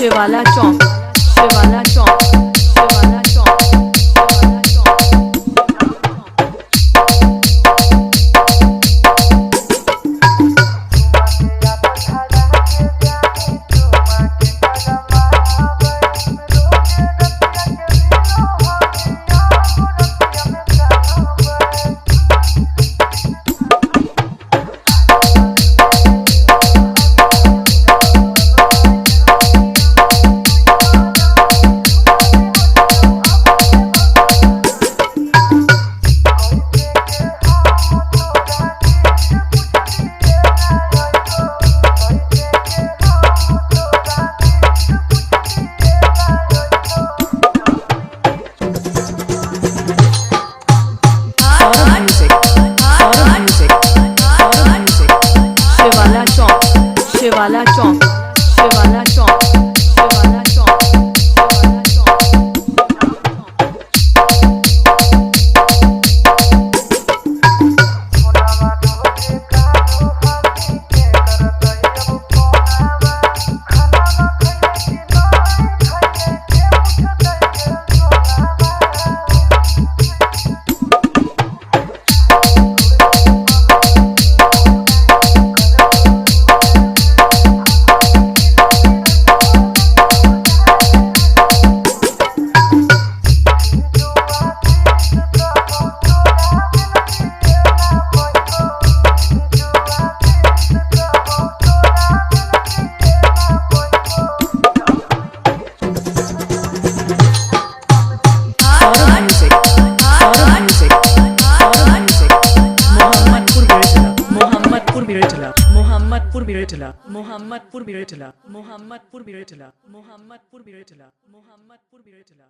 शिवाला चौक, शिवाला चौक, शिवाला चौक, शिवाला चौक। शिवाला चौक, शिवाला चौक, शिवाला चौक, शिवाला चौक, शिवाला चौक। मोहम्मदपुर बिरजला, मोहम्मदपुर बिरजला, मोहम्मदपुर बिरजला, मोहम्मदपुर बिरजला, मोहम्मदपुर बिरजला, मोहम्मदपुर बिरजला।